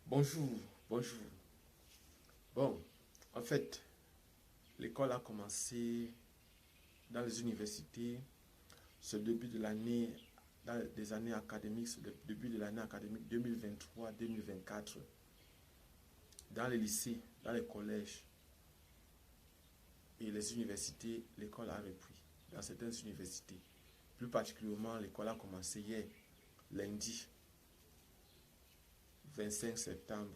Bonjour, bonjour. Bon, en fait, l'école a commencé dans les universités, ce début de l'année, dans les années académiques, c'est le début de l'année académique 2023-2024. Dans les lycées, dans les collèges et les universités, l'école a repris. Dans certaines universités, plus particulièrement, l'école a commencé hier, lundi 25 septembre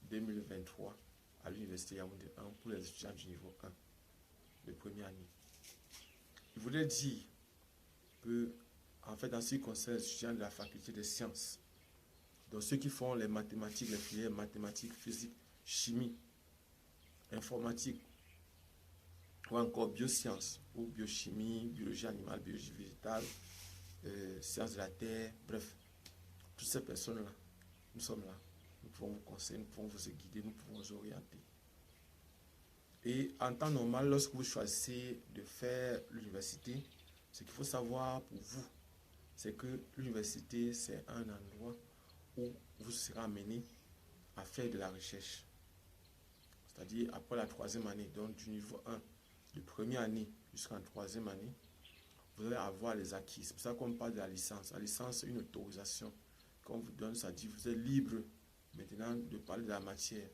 2023, à l'université Yaoundé 1 pour les étudiants du niveau 1, de première année. Je voudrais dire que, en fait, dans ce qui concerne les étudiants de la faculté des sciences, donc ceux qui font les mathématiques, les filières mathématiques, physique, chimie, informatique, ou encore biosciences, ou biochimie, biologie animale, biologie végétale, sciences de la terre, bref, toutes ces personnes-là, nous sommes là. Nous pouvons vous conseiller, nous pouvons vous guider, nous pouvons vous orienter. Et en temps normal, lorsque vous choisissez de faire l'université, ce qu'il faut savoir pour vous, c'est que l'université, c'est un endroit où vous serez amené à faire de la recherche. C'est-à-dire, après la troisième année, donc du niveau 1, de première année jusqu'en troisième année, vous allez avoir les acquis. C'est pour ça qu'on parle de la licence. La licence, c'est une autorisation qu'on vous donne, ça dit vous êtes libre maintenant de parler de la matière.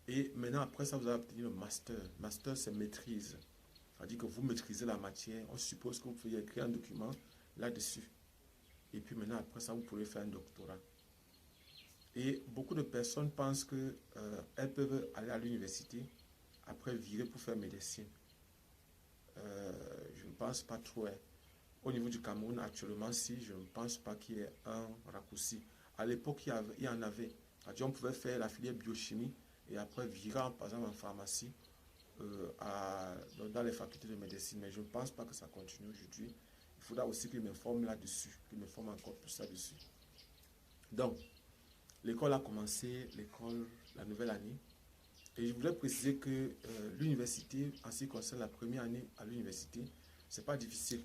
Et maintenant, après ça, vous allez obtenir le master. Master, c'est maîtrise. C'est-à-dire que vous maîtrisez la matière. On suppose que vous pouvez écrire un document là-dessus. Et puis maintenant, après ça, vous pouvez faire un doctorat. Et beaucoup de personnes pensent qu'elles peuvent aller à l'université, après virer pour faire médecine. Je ne pense pas trop. Au niveau du Cameroun, actuellement, si, je ne pense pas qu'il y ait un raccourci. À l'époque, il y en avait. C'est-à-dire, on pouvait faire la filière biochimie et après virer, par exemple, en pharmacie, dans les facultés de médecine. Mais je ne pense pas que ça continue aujourd'hui. Il faudra aussi que je m'informe là-dessus, que je m'informe encore plus là-dessus. Donc, l'école a commencé, la nouvelle année. Et je voudrais préciser que l'université, en ce qui concerne la première année à l'université, ce n'est pas difficile.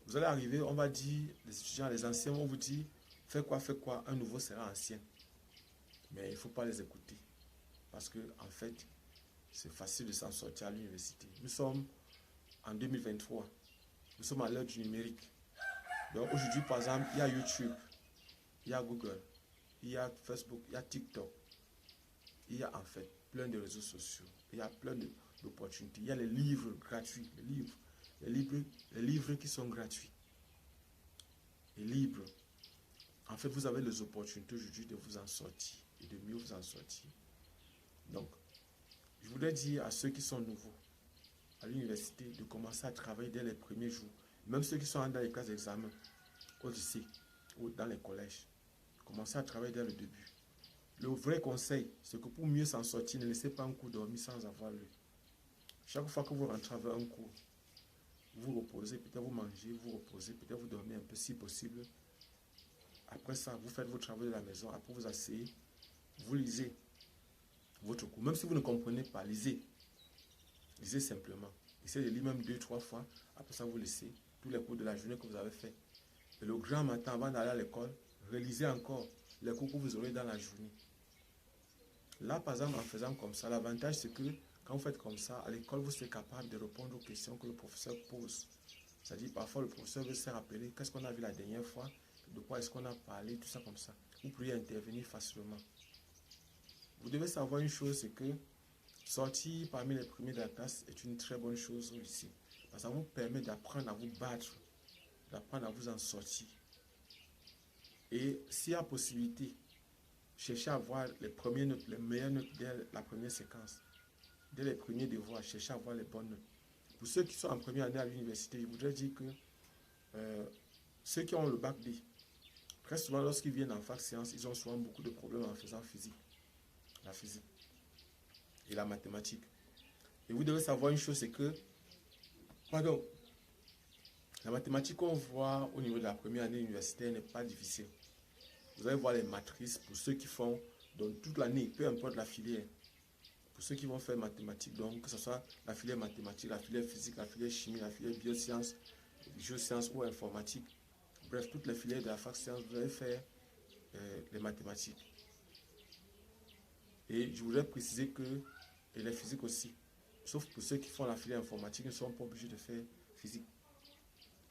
Vous allez arriver, on va dire, les étudiants, les anciens vont vous dire, fais quoi, un nouveau sera ancien. Mais il ne faut pas les écouter. Parce que, en fait, c'est facile de s'en sortir à l'université. Nous sommes en 2023. Nous sommes à l'heure du numérique. Donc aujourd'hui, par exemple, il y a YouTube, il y a Google, il y a Facebook, il y a TikTok. Il y a en fait plein de réseaux sociaux. Il y a plein d'opportunités. Il y a les livres gratuits, les livres qui sont gratuits. Les livres. En fait, vous avez les opportunités aujourd'hui de vous en sortir et de mieux vous en sortir. Donc, je voudrais dire à ceux qui sont nouveaux à l'université de commencer à travailler dès les premiers jours. Même ceux qui sont dans les classes d'examen, au lycée ou dans les collèges. Commencez à travailler dès le début. Le vrai conseil, c'est que pour mieux s'en sortir, ne laissez pas un cours dormir sans avoir lu. Chaque fois que vous rentrez avec un cours, vous reposez, peut-être vous mangez, vous reposez, peut-être vous dormez un peu si possible. Après ça, vous faites vos travaux de la maison, après vous asseyez, vous lisez votre cours. Même si vous ne comprenez pas, lisez. Lisez simplement. Essayez de lire même 2-3 fois. Après ça, vous laissez tous les cours de la journée que vous avez fait. Et le grand matin, avant d'aller à l'école, relisez encore les cours que vous aurez dans la journée. Là, par exemple, en faisant comme ça, l'avantage, c'est que quand vous faites comme ça, à l'école, vous serez capable de répondre aux questions que le professeur pose. C'est-à-dire, parfois, le professeur veut se rappeler qu'est-ce qu'on a vu la dernière fois, de quoi est-ce qu'on a parlé, tout ça comme ça. Vous pourriez intervenir facilement. Vous devez savoir une chose, c'est que sortir parmi les premiers de la classe est une très bonne chose au lycée. Parce que ça vous permet d'apprendre à vous battre, d'apprendre à vous en sortir. Et s'il y a possibilité, cherchez à avoir les premières notes, les meilleures notes dès la première séquence. Dès les premiers devoirs, cherchez à avoir les bonnes notes. Pour ceux qui sont en première année à l'université, je voudrais dire que ceux qui ont le bac D, très souvent lorsqu'ils viennent en fac sciences, ils ont souvent beaucoup de problèmes en faisant la physique et la mathématique. Et vous devez savoir une chose, c'est que, pardon, la mathématique qu'on voit au niveau de la première année universitaire n'est pas difficile. Vous allez voir les matrices pour ceux qui font donc toute l'année, peu importe la filière. Pour ceux qui vont faire mathématiques, donc que ce soit la filière mathématique, la filière physique, la filière chimie, la filière biosciences, géosciences ou informatique. Bref, toutes les filières de la fac sciences, vous allez faire les mathématiques. Et je voudrais préciser que, et les physiques aussi, sauf pour ceux qui font la filière informatique, ne sont pas obligés de faire physique.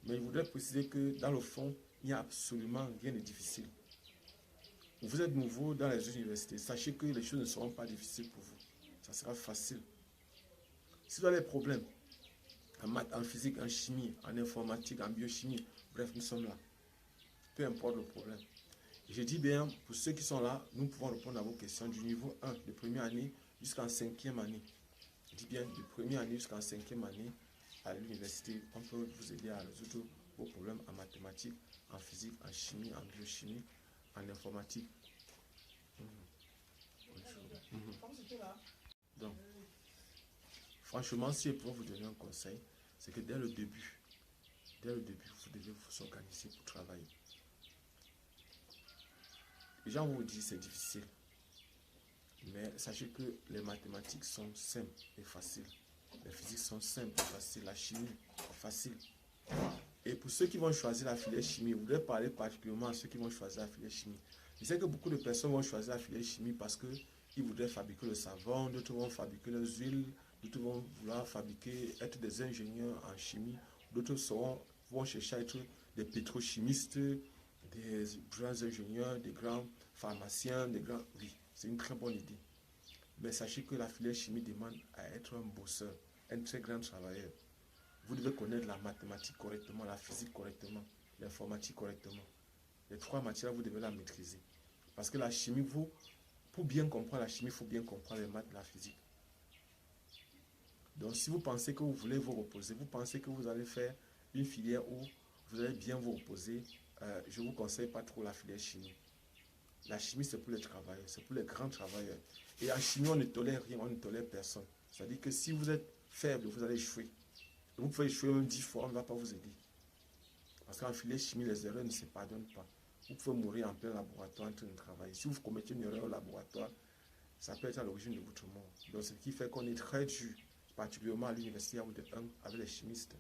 Mais je voudrais préciser que dans le fond, il n'y a absolument rien de difficile. Vous êtes nouveau dans les universités, sachez que les choses ne seront pas difficiles pour vous. Ça sera facile. Si vous avez des problèmes en maths, en physique, en chimie, en informatique, en biochimie, bref, nous sommes là. Peu importe le problème. Je dis bien, pour ceux qui sont là, nous pouvons répondre à vos questions du niveau 1 de première année jusqu'en 5e année. Je dis bien de première année jusqu'en 5e année à l'université. On peut vous aider à résoudre vos problèmes en mathématiques, en physique, en chimie, en biochimie, en informatique. Donc, franchement, si je peux vous donner un conseil, c'est que dès le début, vous devez vous organiser pour travailler. Les gens vont vous dire que c'est difficile. Mais sachez que les mathématiques sont simples et faciles. Les physiques sont simples et faciles. La chimie est facile. Et pour ceux qui vont choisir la filière chimie, je voudrais parler particulièrement à ceux qui vont choisir la filière chimie. Je sais que beaucoup de personnes vont choisir la filière chimie parce qu'ils voudraient fabriquer le savon, d'autres vont fabriquer les huiles, d'autres vont vouloir fabriquer, être des ingénieurs en chimie, d'autres vont chercher à être des pétrochimistes, des grands ingénieurs, des grands pharmaciens, des grands... Oui, c'est une très bonne idée. Mais sachez que la filière chimie demande à être un bosseur, un très grand travailleur. Vous devez connaître la mathématique correctement, la physique correctement, l'informatique correctement. Les trois matières, vous devez la maîtriser. Parce que la chimie, pour bien comprendre la chimie, il faut bien comprendre les maths et la physique. Donc si vous pensez que vous voulez vous reposer, vous pensez que vous allez faire une filière où vous allez bien vous reposer, je ne vous conseille pas trop la filière chimie. La chimie, c'est pour les travailleurs, c'est pour les grands travailleurs. Et en chimie, on ne tolère rien, on ne tolère personne. C'est-à-dire que si vous êtes faible, vous allez échouer. Vous pouvez échouer même 10 fois, on ne va pas vous aider. Parce qu'en filière chimie, les erreurs ne se pardonnent pas. Vous pouvez mourir en plein laboratoire en train de travailler. Si vous commettez une erreur au laboratoire, ça peut être à l'origine de votre mort. Donc, ce qui fait qu'on est très dur, particulièrement à l'université avec les chimistes.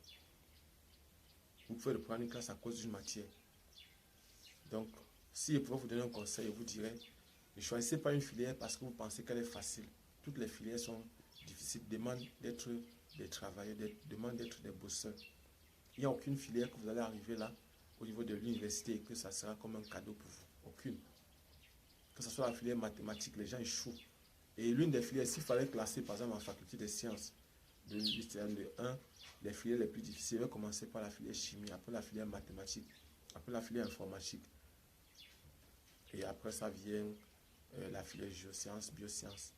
Vous pouvez reprendre une classe à cause d'une matière. Donc, si je pouvais vous donner un conseil, je vous dirais, ne choisissez pas une filière parce que vous pensez qu'elle est facile. Toutes les filières sont difficiles, demandent d'être des travailleurs, demandent d'être des bosseurs. Il n'y a aucune filière que vous allez arriver là, au niveau de l'université, et que ça sera comme un cadeau pour vous. Aucune. Que ce soit la filière mathématique, les gens échouent. Et l'une des filières, s'il fallait classer, par exemple, en faculté des sciences, de l'UTM 1, les filières les plus difficiles, on va commencer par la filière chimie, après la filière mathématique, après la filière informatique. Et après, ça vient la filière géosciences, biosciences.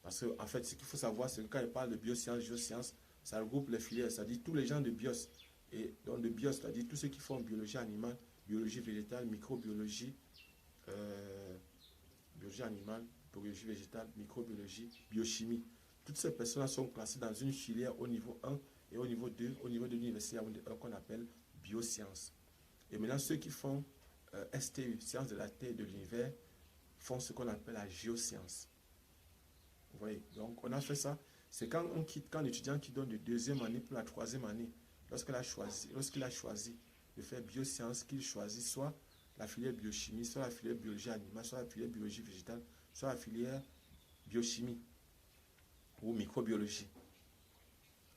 Parce que, en fait, ce qu'il faut savoir, c'est que quand il parle de biosciences, géosciences, ça regroupe les filières, c'est-à-dire tous les gens de bios. Et donc, de bios, c'est-à-dire tous ceux qui font biologie animale, biologie végétale, microbiologie, biologie animale, biologie végétale, microbiologie, biochimie. Toutes ces personnes sont classées dans une filière au niveau 1 et au niveau 2, au niveau de l'université qu'on appelle biosciences. Et maintenant, ceux qui font STU, sciences de la Terre et de l'univers, font ce qu'on appelle la géoscience. Vous voyez, donc on a fait ça. C'est quand l'étudiant qui donne de deuxième année pour la troisième année, lorsqu'il a choisi de faire biosciences, qu'il choisit soit la filière biochimie, soit la filière biologie animale, soit la filière biologie végétale, soit la filière biochimie ou microbiologie.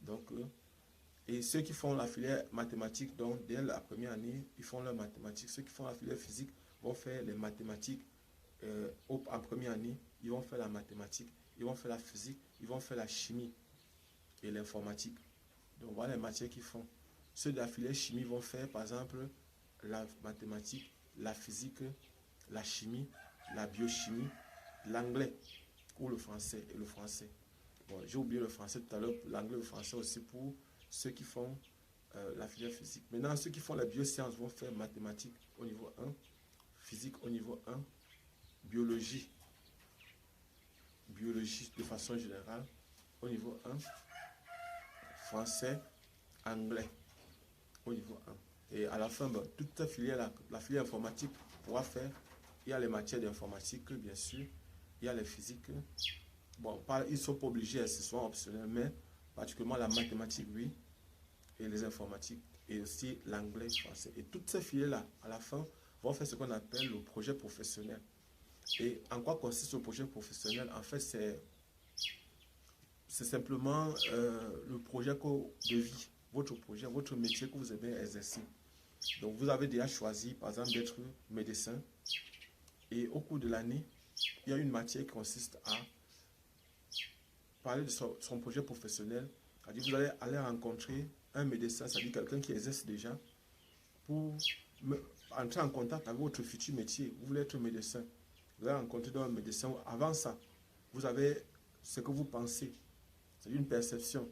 Donc, et ceux qui font la filière mathématique, donc dès la première année, ils font leur mathématiques. Ceux qui font la filière physique vont faire les mathématiques en première année, ils vont faire la mathématique, ils vont faire la physique, ils vont faire la chimie et l'informatique. Donc voilà les matières qu'ils font. Ceux de la filière chimie vont faire par exemple la mathématique, la physique, la chimie, la biochimie, l'anglais ou le français et le français. Bon, j'ai oublié le français tout à l'heure, l'anglais et le français aussi pour ceux qui font la filière physique. Maintenant, ceux qui font la biosciences vont faire mathématiques au niveau 1, physique au niveau 1, biologie de façon générale au niveau 1, français, anglais au niveau 1. Et à la fin, toute cette filière, la filière informatique pourra faire, il y a les matières d'informatique, bien sûr, il y a les physiques. Bon, ils ne sont pas obligés, ce sont optionnels, mais particulièrement la mathématique, oui, et les informatiques, et aussi l'anglais, français. Et toutes ces filières-là, à la fin, vont faire ce qu'on appelle le projet professionnel. Et en quoi consiste le projet professionnel? En fait, c'est simplement le projet de vie, votre projet, votre métier que vous aimez exercer. Donc, vous avez déjà choisi, par exemple, d'être médecin. Et au cours de l'année, il y a une matière qui consiste à parler de son projet professionnel. C'est-à-dire vous allez aller rencontrer un médecin, c'est-à-dire quelqu'un qui exerce déjà, pour entrer en contact avec votre futur métier. Vous voulez être médecin. Vous allez rencontrer un médecin. Avant ça, vous avez ce que vous pensez. C'est une perception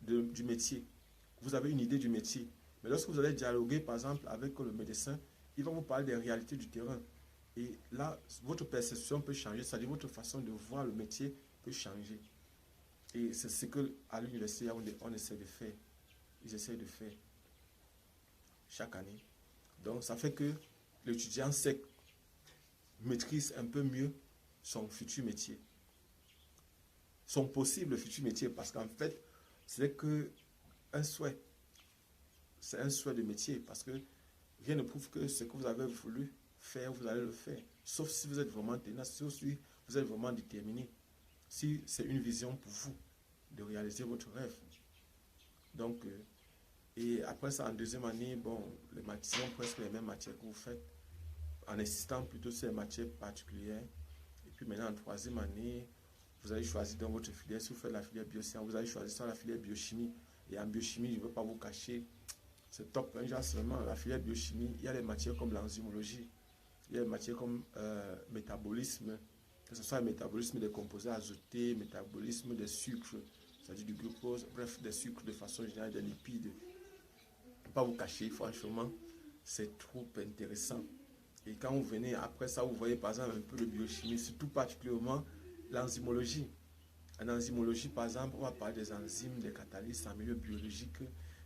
du métier. Vous avez une idée du métier. Mais lorsque vous allez dialoguer, par exemple, avec le médecin, il va vous parler des réalités du terrain. Et là, votre perception peut changer, c'est-à-dire votre façon de voir le métier peut changer. Et c'est ce qu'à l'université, on essaie de faire. Ils essaient de faire chaque année. Donc, ça fait que l'étudiant maîtrise un peu mieux son futur métier. Son possible futur métier. Parce qu'en fait, c'est un souhait. C'est un souhait de métier. Parce que rien ne prouve que ce que vous avez voulu faire, vous allez le faire. Sauf si vous êtes vraiment tenace, sauf si vous êtes vraiment déterminé. Si c'est une vision pour vous de réaliser votre rêve. Donc, et après ça, en deuxième année, bon, les matières sont presque les mêmes matières que vous faites, en insistant plutôt sur les matières particulières. Et puis maintenant, en troisième année, vous allez choisir dans votre filière, si vous faites la filière biosciences, vous allez choisir ça la filière biochimie. Et en biochimie, je ne veux pas vous cacher, c'est top. Genre seulement la filière biochimie, il y a des matières comme l'enzymologie, il y a des matières comme métabolisme, que ce soit le métabolisme des composés azotés, métabolisme des sucres, c'est-à-dire du glucose, bref, des sucres de façon générale, des lipides. Je ne peux pas vous cacher, franchement, c'est trop intéressant. Et quand vous venez après ça, vous voyez par exemple un peu de biochimie, surtout particulièrement l'enzymologie. En enzymologie, par exemple, on va parler des enzymes, des catalystes en milieu biologique,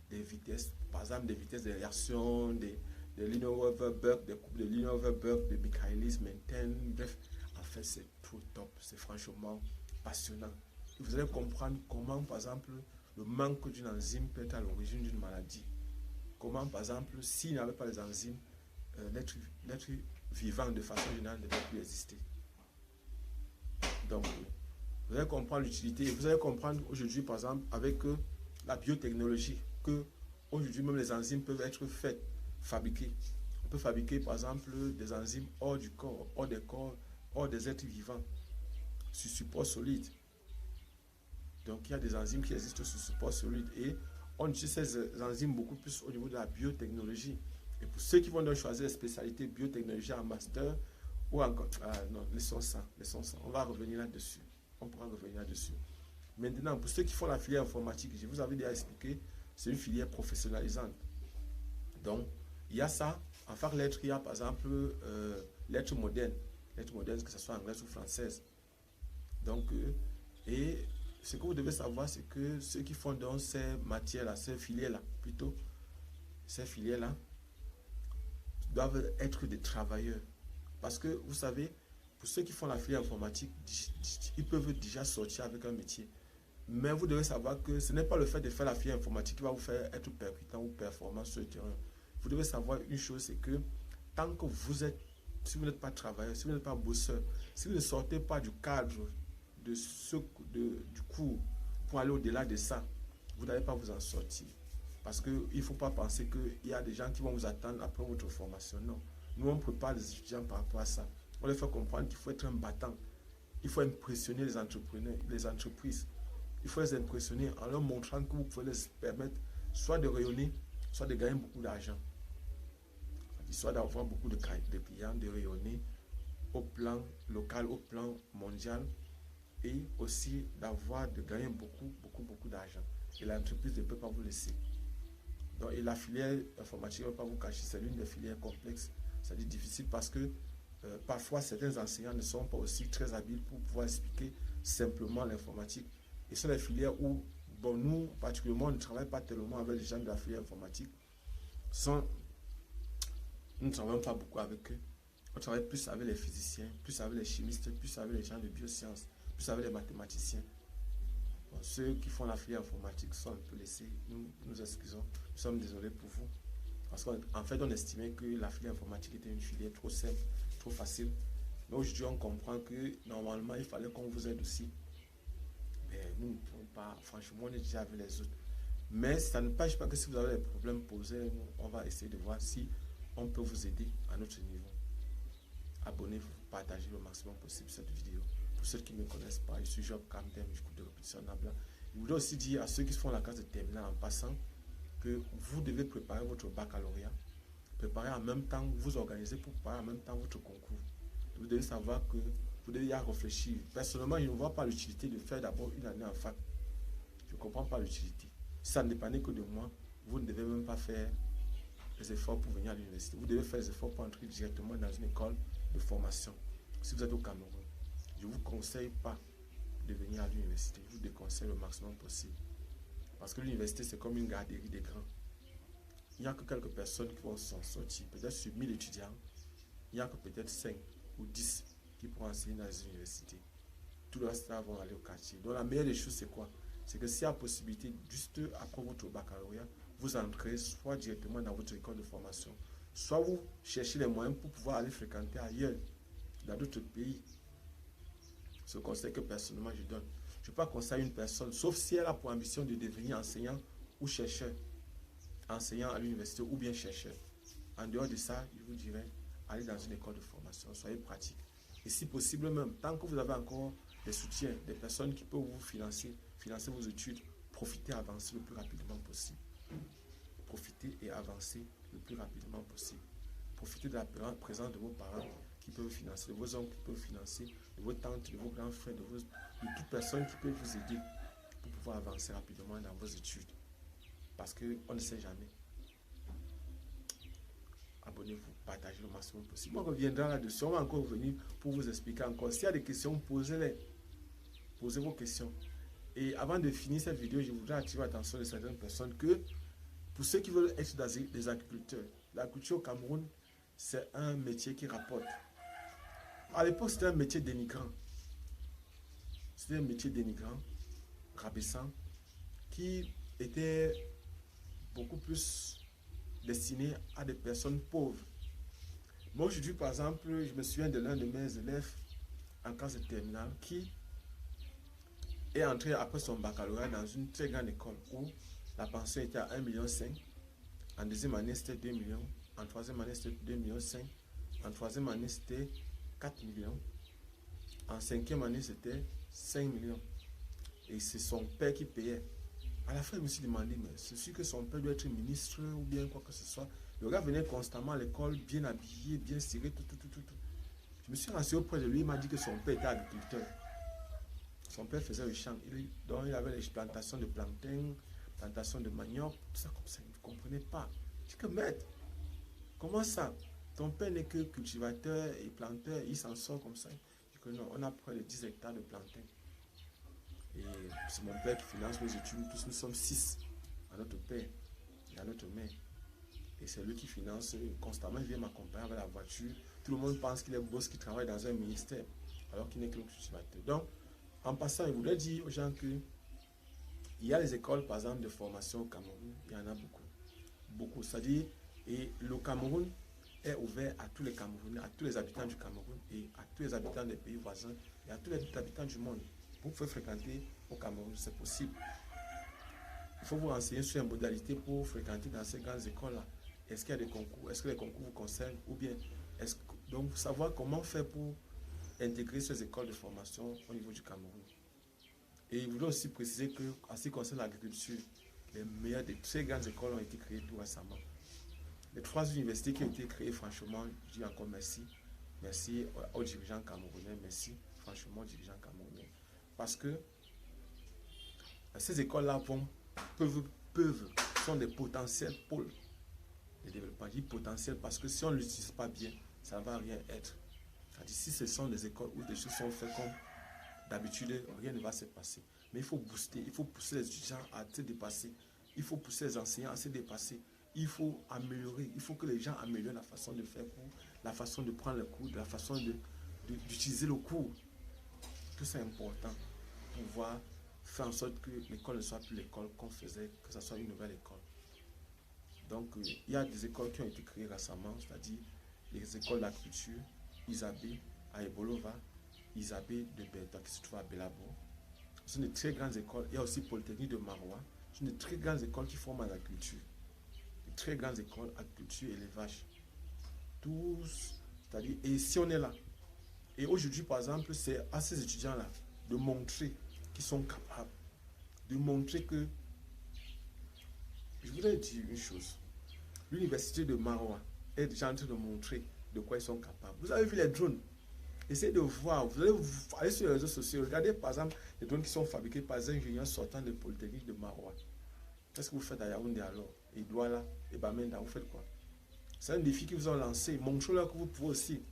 des vitesses, par exemple des vitesses de réaction, des Lineweaver-Burke, des couples de Lineweaver-Burke, de Michaelis-Menten, bref, en fait c'est trop top, c'est franchement passionnant. Et vous allez comprendre comment, par exemple, le manque d'une enzyme peut être à l'origine d'une maladie. Comment, par exemple, s'il n'y avait pas les enzymes, l'être vivant de façon générale ne peut plus exister. Donc, vous allez comprendre l'utilité. Vous allez comprendre aujourd'hui, par exemple, avec la biotechnologie, que aujourd'hui même les enzymes peuvent être faites, fabriquées. On peut fabriquer, par exemple, des enzymes hors du corps, hors des corps, hors des êtres vivants, sur support solide. Donc, il y a des enzymes qui existent sur support solide et on utilise ces enzymes beaucoup plus au niveau de la biotechnologie. Et pour ceux qui vont donc choisir les spécialités biotechnologie en master ou encore... non, laissons ça. On va revenir là-dessus. On pourra revenir là-dessus. Maintenant, pour ceux qui font la filière informatique, je vous avais déjà expliqué, c'est une filière professionnalisante. Donc, il y a ça. En fac lettres, il y a par exemple lettres modernes. Lettres modernes, que ce soit anglaise ou française. Donc, et ce que vous devez savoir, c'est que ceux qui font donc ces matières-là, ces filières-là, plutôt, ces filières-là, doivent être des travailleurs. Parce que, vous savez, pour ceux qui font la filière informatique, ils peuvent déjà sortir avec un métier. Mais vous devez savoir que ce n'est pas le fait de faire la filière informatique qui va vous faire être percutant ou performant sur le terrain. Vous devez savoir une chose, c'est que tant que si vous n'êtes pas travailleur, si vous n'êtes pas bosseur, si vous ne sortez pas du cadre du cours pour aller au-delà de ça, vous n'allez pas vous en sortir. Parce qu'il ne faut pas penser qu'il y a des gens qui vont vous attendre après votre formation. Non. Nous, on prépare les étudiants par rapport à ça. On leur fait comprendre qu'il faut être un battant. Il faut impressionner les entrepreneurs, les entreprises. Il faut les impressionner en leur montrant que vous pouvez les permettre soit de rayonner, soit de gagner beaucoup d'argent. Soit d'avoir beaucoup de clients, de rayonner au plan local, au plan mondial, et aussi de gagner beaucoup d'argent. Et l'entreprise ne peut pas vous laisser. Donc, et la filière informatique, je ne vais pas vous cacher, c'est l'une des filières complexes, c'est-à-dire difficile parce que parfois certains enseignants ne sont pas aussi très habiles pour pouvoir expliquer simplement l'informatique. Et ce sont les filières où, bon, nous, particulièrement, on ne travaille pas tellement avec les gens de la filière informatique. Nous ne travaillons pas beaucoup avec eux. On travaille plus avec les physiciens, plus avec les chimistes, plus avec les gens de biosciences, plus avec les mathématiciens. Bon, ceux qui font la filière informatique sont un peu laissés. Nous excusons. Nous sommes désolés pour vous. Parce qu'en fait, on estimait que la filière informatique était une filière trop simple, trop facile. Mais aujourd'hui, on comprend que normalement, il fallait qu'on vous aide aussi. Mais nous ne pouvons pas, franchement, on est déjà avec les autres. Mais ça ne empêche pas que si vous avez des problèmes posés, on va essayer de voir si on peut vous aider à notre niveau. Abonnez-vous, partagez le maximum possible cette vidéo. Pour ceux qui ne me connaissent pas, je suis Job Camden, je coupe de répétition Nabla. Je voudrais aussi dire à ceux qui font la classe de terminale en passant que vous devez préparer votre baccalauréat. Préparer en même temps, vous organisez pour préparer en même temps votre concours. Vous devez savoir que vous devez y réfléchir. Personnellement, je ne vois pas l'utilité de faire d'abord une année en fac. Je ne comprends pas l'utilité. Si ça ne dépendait que de moi, vous ne devez même pas faire les efforts pour venir à l'université. Vous devez faire les efforts pour entrer directement dans une école de formation. Si vous êtes au Cameroun, je ne vous conseille pas de venir à l'université. Je vous déconseille le maximum possible. Parce que l'université, c'est comme une garderie des grands. Il n'y a que quelques personnes qui vont s'en sortir. Peut-être sur 1000 étudiants, il n'y a que peut-être 5 ou 10 qui pourront enseigner dans les universités. Tout le reste vont aller au quartier. Donc la meilleure des choses, c'est quoi? C'est que s'il y a possibilité, juste après votre baccalauréat, vous entrez soit directement dans votre école de formation, soit vous cherchez les moyens pour pouvoir aller fréquenter ailleurs, dans d'autres pays. C'est le conseil que personnellement je donne. Je ne peux pas conseiller une personne, sauf si elle a pour ambition de devenir enseignant ou chercheur. Enseignant à l'université ou bien chercheur. En dehors de ça, je vous dirais, allez dans une école de formation, soyez pratique. Et si possible même, tant que vous avez encore des soutiens, des personnes qui peuvent vous financer vos études, profitez et avancez le plus rapidement possible. Profitez et avancez le plus rapidement possible. Profitez de la présence de vos parents qui peuvent financer, de vos oncles qui peuvent financer, de vos tantes, de vos grands frères, de toute personne qui peut vous aider pour pouvoir avancer rapidement dans vos études. Parce qu'on ne sait jamais. Abonnez-vous, partagez le maximum possible. On reviendra là-dessus. On va encore revenir pour vous expliquer encore. S'il y a des questions, posez-les. Posez vos questions. Et avant de finir cette vidéo, je voudrais attirer l'attention de certaines personnes que pour ceux qui veulent être des agriculteurs, l'agriculture au Cameroun, c'est un métier qui rapporte. À l'époque, c'était un métier dénigrant. C'était un métier dénigrant, rabaissant, qui était beaucoup plus destiné à des personnes pauvres. Moi, aujourd'hui, par exemple, je me souviens de l'un de mes élèves en classe de terminale qui est entré après son baccalauréat dans une très grande école où la pension était à 1,5 million. En deuxième année, c'était 2 millions. En troisième année, c'était 2,5 millions. En troisième année, c'était 4 millions. En cinquième année, c'était 5 millions. Et c'est son père qui payait. À la fin, je me suis demandé, mais c'est sûr que son père doit être ministre ou bien quoi que ce soit. Le gars venait constamment à l'école, bien habillé, bien serré, tout. Je me suis renseigné auprès de lui, il m'a dit que son père était agriculteur. Son père faisait le champ. Donc, il avait les plantations de plantains, plantations de manioc, tout ça comme ça. Il ne comprenait pas. Je dis que, maître, comment ça? Ton père n'est que cultivateur et planteur, il s'en sort comme ça. Je dis que non, on a près de 10 hectares de plantains. Et c'est mon père qui finance nos études. Tous nous sommes 6 à notre père et à notre mère. Et c'est lui qui finance constamment. Il vient m'accompagner avec la voiture. Tout le monde pense qu'il est boss qui travaille dans un ministère, alors qu'il n'est que le cultivateur. Donc, en passant, je voudrais dire aux gens que il y a les écoles, par exemple, de formation au Cameroun. Il y en a beaucoup. Beaucoup. C'est-à-dire, et le Cameroun est ouvert à tous les Camerounais, à tous les habitants du Cameroun et à tous les habitants des pays voisins et à tous les habitants du monde. Vous pouvez fréquenter au Cameroun, c'est possible. Il faut vous renseigner sur les modalités pour fréquenter dans ces grandes écoles-là. Est-ce qu'il y a des concours? Est-ce que les concours vous concernent? Ou bien, donc, savoir comment faire pour intégrer ces écoles de formation au niveau du Cameroun. Et je voulais aussi préciser que, en ce qui concerne l'agriculture, les meilleures des très grandes écoles ont été créées tout récemment. Les 3 universités qui ont été créées, franchement, je dis encore merci. Merci aux dirigeants camerounais, merci franchement aux dirigeants camerounais. Parce que ces écoles-là sont des potentiels pôles de développement. Je dis potentiels parce que si on ne l'utilise pas bien, ça ne va rien être. C'est-à-dire, si ce sont des écoles où des choses sont faites comme d'habitude, rien ne va se passer. Mais il faut booster, il faut pousser les étudiants à se dépasser. Il faut pousser les enseignants à se dépasser. Il faut améliorer, il faut que les gens améliorent la façon de faire cours, la façon de prendre le cours, la façon d'utiliser le cours. Tout ça est important pour pouvoir faire en sorte que l'école ne soit plus l'école qu'on faisait, que ce soit une nouvelle école. Donc, il y a des écoles qui ont été créées récemment, c'est-à-dire les écoles d'agriculture, Isabé, à Ebolova, Isabé de Bertha qui se trouve à Belabo. Ce sont de très grandes écoles. Il y a aussi Polytechnique de Maroua. Ce sont de très grandes écoles qui forment à l'agriculture. De très grandes écoles, agriculture, élevage. Tous, c'est-à-dire, et si on est là, et aujourd'hui, par exemple, c'est à ces étudiants-là de montrer qu'ils sont capables, de montrer que, je voudrais dire une chose, l'université de Maroua est déjà en train de montrer de quoi ils sont capables. Vous avez vu les drones? Essayez de voir, vous allez aller sur les réseaux sociaux, regardez par exemple les drones qui sont fabriqués par des ingénieurs sortant de Polytechnique de Maroua. Qu'est-ce que vous faites à Yaoundé alors? Et Douala, et Bamenda, vous faites quoi? C'est un défi qu'ils vous ont lancé. Montrez-leur que vous pouvez aussi.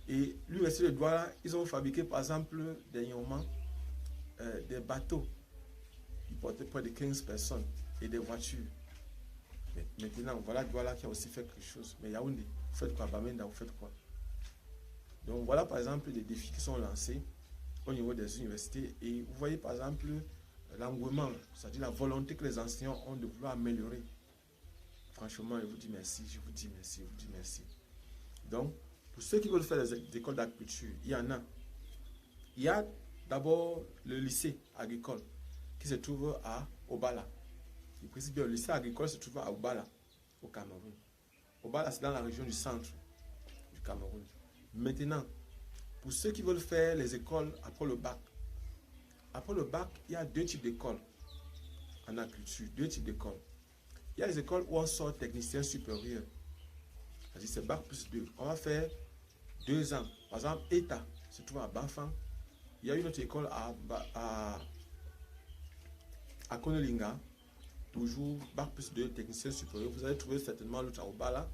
Et l'université de Douala, ils ont fabriqué par exemple dernièrement des bateaux qui portaient près de 15 personnes et des voitures. Mais maintenant, voilà Douala qui a aussi fait quelque chose. Mais Yaoundé, vous faites quoi? Bamenda, vous faites quoi? Donc voilà par exemple des défis qui sont lancés au niveau des universités. Et vous voyez par exemple l'engouement, c'est-à-dire la volonté que les enseignants ont de vouloir améliorer. Franchement, je vous dis merci, je vous dis merci, je vous dis merci. Donc, pour ceux qui veulent faire des écoles d'agriculture, il y en a. Il y a d'abord le lycée agricole qui se trouve à Obala. Je précise bien, le lycée agricole se trouve à Obala, au Cameroun. Obala, c'est dans la région du centre du Cameroun. Maintenant, pour ceux qui veulent faire les écoles après le bac, il y a deux types d'écoles en agriculture, deux types d'écoles. Il y a les écoles où on sort technicien supérieur. C'est-à-dire c'est bac plus 2. On va faire 2 ans. Par exemple, ETA se trouve à Bafang. Il y a une autre école à Konolinga. Toujours bac plus 2, technicien supérieur. Vous allez trouver certainement l'autre à Obala.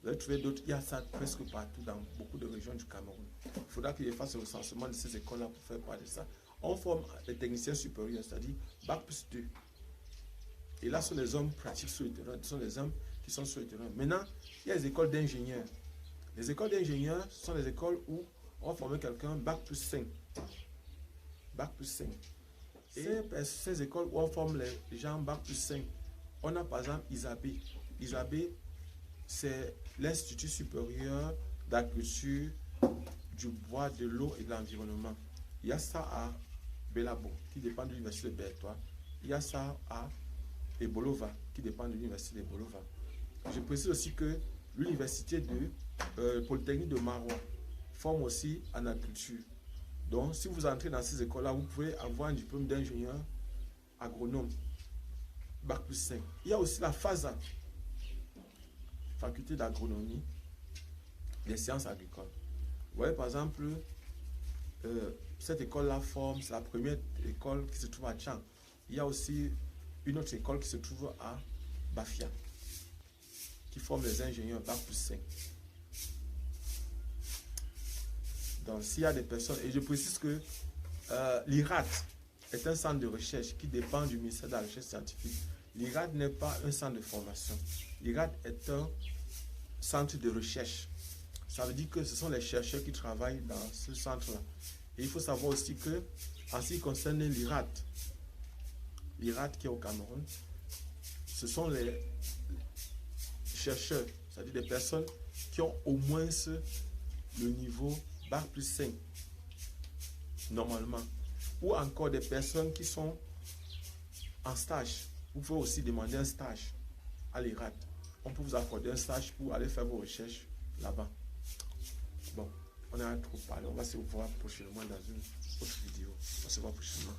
Vous allez trouver d'autres. Il y a ça presque partout dans beaucoup de régions du Cameroun. Il faudra qu'il fasse le recensement de ces écoles-là pour faire part de ça. On forme les techniciens supérieurs, c'est-à-dire bac plus 2. Et là, ce sont les hommes pratiques sur le terrain, ce sont les hommes qui sont sur le terrain. Maintenant, il y a les écoles d'ingénieurs. Les écoles d'ingénieurs sont les écoles où on va former quelqu'un bac plus 5. Bac plus 5. Et ces écoles où on forme les gens bac plus 5, on a par exemple Isabé. Isabé, c'est l'Institut supérieur d'agriculture, du bois, de l'eau et de l'environnement. Il y a ça à Belabo, qui dépend de l'université de Bertois. Il y a ça à Ebolova, qui dépend de l'université d'Ebolova. Je précise aussi que l'université de Polytechnique de Maroua forme aussi en agriculture. Donc, si vous entrez dans ces écoles-là, vous pouvez avoir un diplôme d'ingénieur agronome, bac plus 5. Il y a aussi la FASA, faculté d'agronomie, des sciences agricoles. Vous voyez, par exemple, cette école-là forme, c'est la première école qui se trouve à Tchang. Il y a aussi une autre école qui se trouve à Bafia, qui forme les ingénieurs bac plus 5. Donc, s'il y a des personnes, et je précise que l'IRAD est un centre de recherche qui dépend du ministère de la Recherche scientifique. L'IRAD n'est pas un centre de formation. L'IRAD est un centre de recherche. Ça veut dire que ce sont les chercheurs qui travaillent dans ce centre-là. Et il faut savoir aussi que, en ce qui concerne l'IRAD qui est au Cameroun, ce sont les chercheurs, c'est-à-dire des personnes qui ont au moins le niveau bac plus 5, normalement. Ou encore des personnes qui sont en stage. Vous pouvez aussi demander un stage à l'IRAD. On peut vous accorder un stage pour aller faire vos recherches là-bas. Bon, on a trop parlé. On va se voir prochainement dans une autre vidéo. On se voit prochainement.